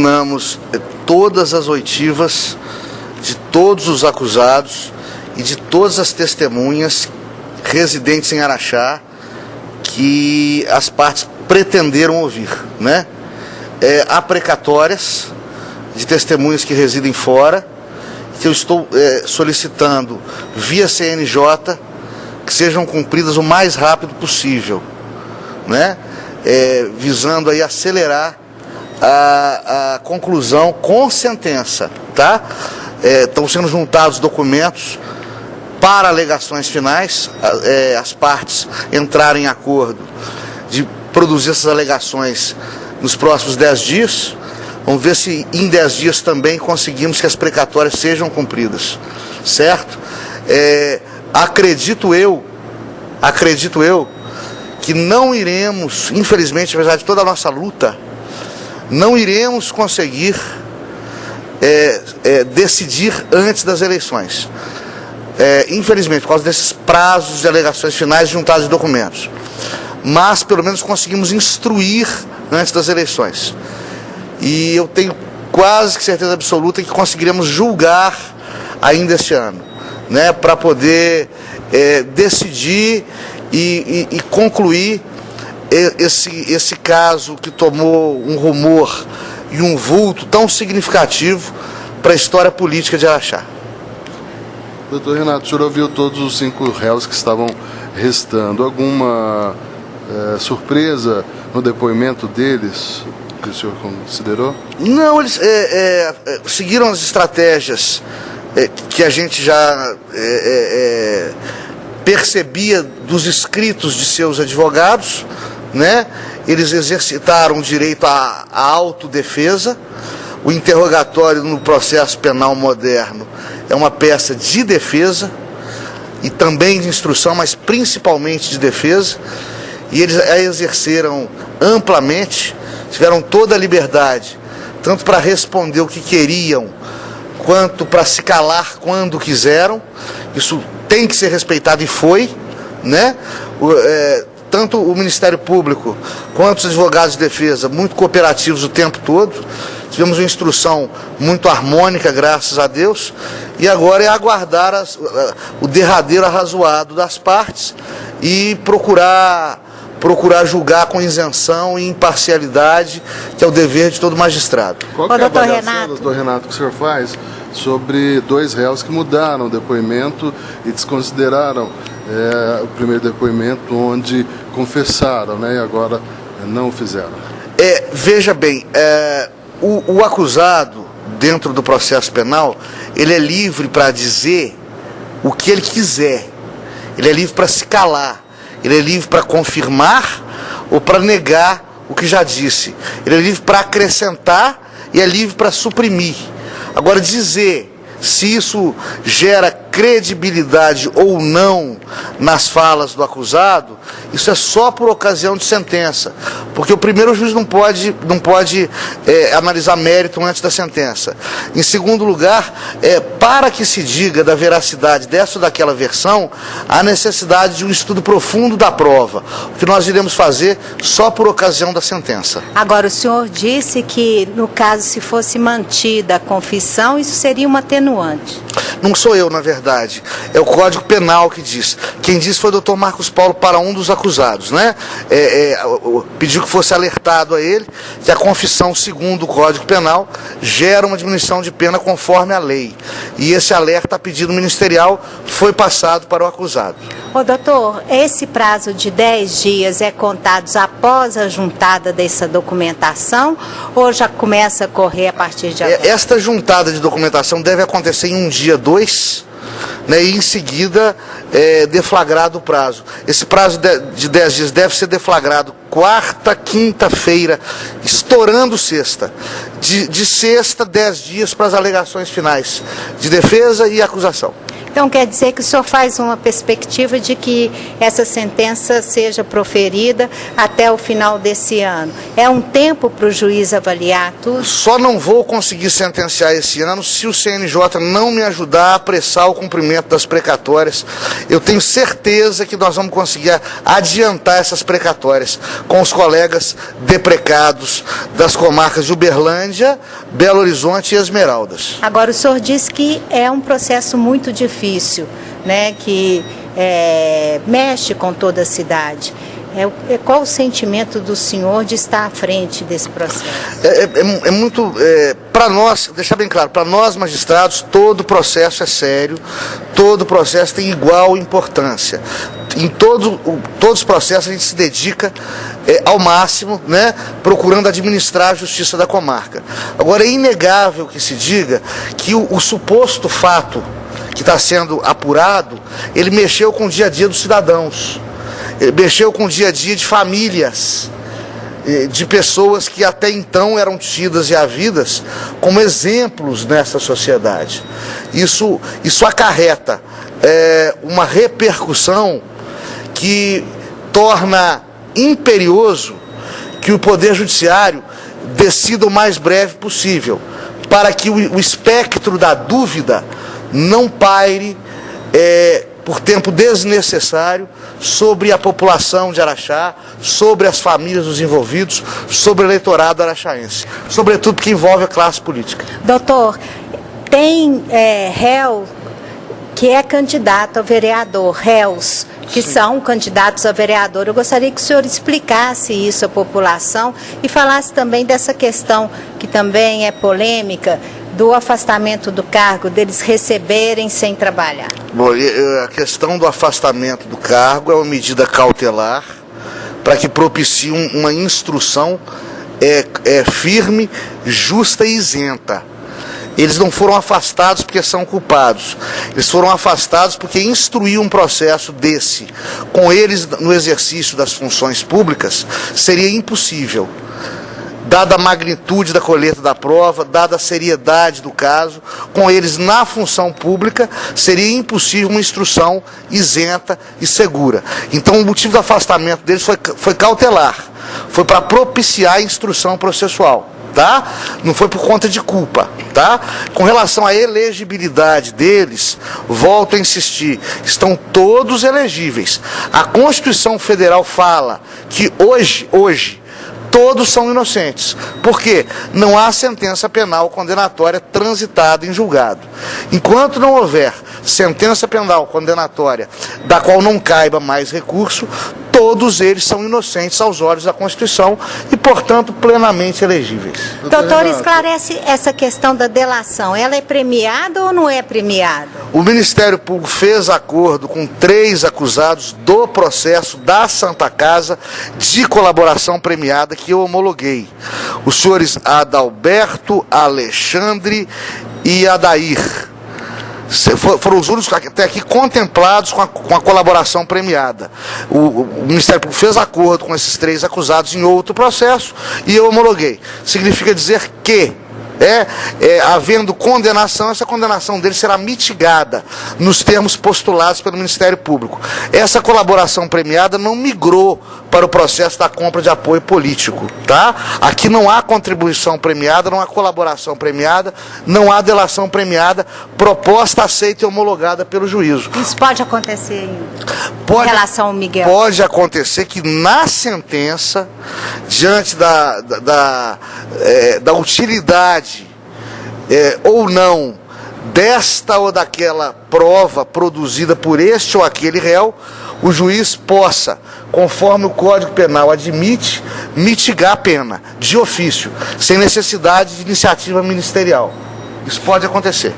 acionamos todas as oitivas de todos os acusados e de todas as testemunhas residentes em Araxá que as partes pretenderam ouvir, né? Há precatórias de testemunhas que residem fora, que eu estou solicitando via CNJ que sejam cumpridas o mais rápido possível, né? Visando aí acelerar a conclusão com sentença, tá? Estão sendo juntados documentos para alegações finais, as partes entrarem em acordo de produzir essas alegações nos próximos 10 dias. Vamos ver se em 10 dias também conseguimos que as precatórias sejam cumpridas, certo? Acredito eu que não iremos, infelizmente, apesar de toda a nossa luta, não iremos conseguir decidir antes das eleições. Infelizmente, por causa desses prazos de alegações finais juntados de documentos. Mas, pelo menos, conseguimos instruir antes das eleições. E eu tenho quase que certeza absoluta que conseguiremos julgar ainda este ano, né, para poder decidir e concluir esse caso que tomou um rumor e um vulto tão significativo para a história política de Araxá. Doutor Renato, o senhor ouviu todos os 5 réus que estavam restando. Alguma surpresa no depoimento deles que o senhor considerou? Não, eles seguiram as estratégias que a gente já percebia dos escritos de seus advogados, né? Eles exercitaram o direito à autodefesa. O interrogatório no processo penal moderno é uma peça de defesa e também de instrução, mas principalmente de defesa, e eles a exerceram amplamente, tiveram toda a liberdade, tanto para responder o que queriam, quanto para se calar quando quiseram. Isso tem que ser respeitado e foi, né? Tanto o Ministério Público quanto os advogados de defesa, muito cooperativos o tempo todo. Tivemos uma instrução muito harmônica, graças a Deus, e agora é aguardar o derradeiro arrazoado das partes e procurar julgar com isenção e imparcialidade, que é o dever de todo magistrado. Qual que é a avaliação, doutor Renato, que o senhor faz sobre 2 réus que mudaram o depoimento e desconsideraram o primeiro depoimento, onde confessaram, né, e agora não o fizeram? Veja bem, o acusado, dentro do processo penal, ele é livre para dizer o que ele quiser, ele é livre para se calar, ele é livre para confirmar ou para negar o que já disse, ele é livre para acrescentar e é livre para suprimir. Agora, dizer se isso gera credibilidade ou não nas falas do acusado, isso é só por ocasião de sentença, porque o primeiro juiz não pode analisar mérito antes da sentença. Em segundo lugar, para que se diga da veracidade dessa ou daquela versão, há necessidade de um estudo profundo da prova, o que nós iremos fazer só por ocasião da sentença. Agora, o senhor disse que, no caso, se fosse mantida a confissão, isso seria uma atenuante. Não sou eu, na verdade. É o Código Penal que diz. Quem disse foi o Dr. Marcos Paulo para um dos acusados, né? Pediu que fosse alertado a ele que a confissão, segundo o Código Penal, gera uma diminuição de pena conforme a lei. E esse alerta a pedido ministerial foi passado para o acusado. Ô, doutor, esse prazo de 10 dias é contado após a juntada dessa documentação ou já começa a correr a partir de agora? Esta juntada de documentação deve acontecer em um dia 2, né, e em seguida deflagrado o prazo. Esse prazo de 10 dias deve ser deflagrado quarta, quinta-feira, estourando sexta. De sexta, 10 dias para as alegações finais de defesa e acusação. Então quer dizer que o senhor faz uma perspectiva de que essa sentença seja proferida até o final desse ano. É um tempo para o juiz avaliar tudo? Só não vou conseguir sentenciar esse ano se o CNJ não me ajudar a apressar o cumprimento das precatórias. Eu tenho certeza que nós vamos conseguir adiantar essas precatórias com os colegas deprecados das comarcas de Uberlândia, Belo Horizonte e Esmeraldas. Agora, o senhor disse que é um processo muito difícil, né, que mexe com toda a cidade. Qual o sentimento do senhor de estar à frente desse processo? É muito, para nós, deixar bem claro, para nós magistrados, todo processo é sério, todo processo tem igual importância. Em todos os processos a gente se dedica ao máximo, né, procurando administrar a justiça da comarca. Agora, é inegável que se diga que o suposto fato que está sendo apurado, ele mexeu com o dia a dia dos cidadãos. Mexeu com o dia a dia de famílias, de pessoas que até então eram tidas e havidas como exemplos nessa sociedade. Isso acarreta uma repercussão que torna imperioso que o Poder Judiciário decida o mais breve possível, para que o espectro da dúvida não paire por tempo desnecessário sobre a população de Araxá, sobre as famílias dos envolvidos, sobre o eleitorado araxaense, sobretudo porque envolve a classe política. Doutor, tem réu que é candidato a vereador, réus que Sim. são candidatos a vereador. Eu gostaria que o senhor explicasse isso à população e falasse também dessa questão que também é polêmica, do afastamento do cargo, deles receberem sem trabalhar. Bom, a questão do afastamento do cargo é uma medida cautelar para que propicie uma instrução firme, justa e isenta. Eles não foram afastados porque são culpados. Eles foram afastados porque instruir um processo desse com eles no exercício das funções públicas seria impossível. Dada a magnitude da colheita da prova, dada a seriedade do caso, com eles na função pública, seria impossível uma instrução isenta e segura. Então, o motivo do afastamento deles foi cautelar, foi para propiciar a instrução processual, tá? Não foi por conta de culpa, tá? Com relação à elegibilidade deles, volto a insistir, estão todos elegíveis. A Constituição Federal fala que hoje, todos são inocentes. Por quê? Não há sentença penal condenatória transitada em julgado. Enquanto não houver sentença penal condenatória da qual não caiba mais recurso, todos eles são inocentes aos olhos da Constituição e, portanto, plenamente elegíveis. Doutor, esclarece essa questão da delação. Ela é premiada ou não é premiada? O Ministério Público fez acordo com 3 acusados do processo da Santa Casa de colaboração premiada que eu homologuei. Os senhores Adalberto, Alexandre e Adair. Foram os únicos até aqui contemplados com a colaboração premiada. O Ministério Público fez acordo com esses 3 acusados em outro processo e eu homologuei. Significa dizer que, havendo condenação, essa condenação dele será mitigada nos termos postulados pelo Ministério Público. Essa colaboração premiada não migrou para o processo da compra de apoio político, tá? Aqui não há contribuição premiada, não há colaboração premiada, não há delação premiada, proposta aceita e homologada pelo juízo. Isso pode acontecer em relação ao Miguel? Pode acontecer que na sentença, diante da utilidade ou não desta ou daquela prova produzida por este ou aquele réu, o juiz possa, conforme o Código Penal admite, mitigar a pena, de ofício, sem necessidade de iniciativa ministerial. Isso pode acontecer.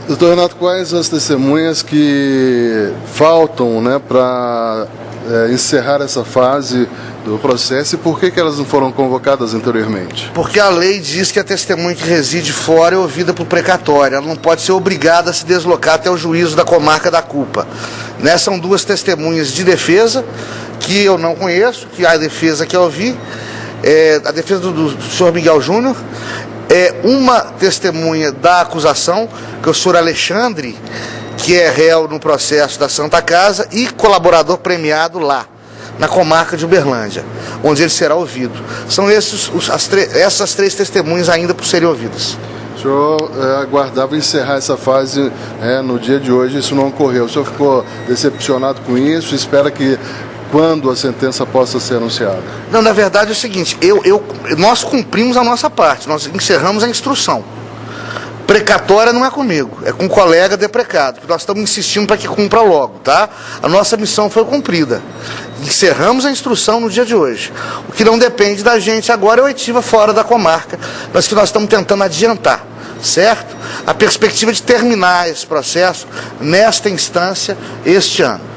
Doutor Renato, quais as testemunhas que faltam, né, para encerrar essa fase do processo e por que elas não foram convocadas anteriormente? Porque a lei diz que a testemunha que reside fora é ouvida por precatória. Ela não pode ser obrigada a se deslocar até o juízo da comarca da culpa. São 2 testemunhas de defesa que eu não conheço, que a defesa que eu ouvi, a defesa do senhor Miguel Júnior, uma testemunha da acusação, que é o senhor Alexandre, que é réu no processo da Santa Casa e colaborador premiado lá, na comarca de Uberlândia, onde ele será ouvido. São essas 3 testemunhas ainda por serem ouvidas. O senhor aguardava encerrar essa fase no dia de hoje, isso não ocorreu. O senhor ficou decepcionado com isso? Espera que quando a sentença possa ser anunciada? Não, na verdade é o seguinte, nós cumprimos a nossa parte, nós encerramos a instrução. Precatória não é comigo, é com o colega deprecado, que nós estamos insistindo para que cumpra logo, tá? A nossa missão foi cumprida. Encerramos a instrução no dia de hoje. O que não depende da gente agora é a oitiva fora da comarca, mas que nós estamos tentando adiantar, certo? A perspectiva de terminar esse processo nesta instância este ano.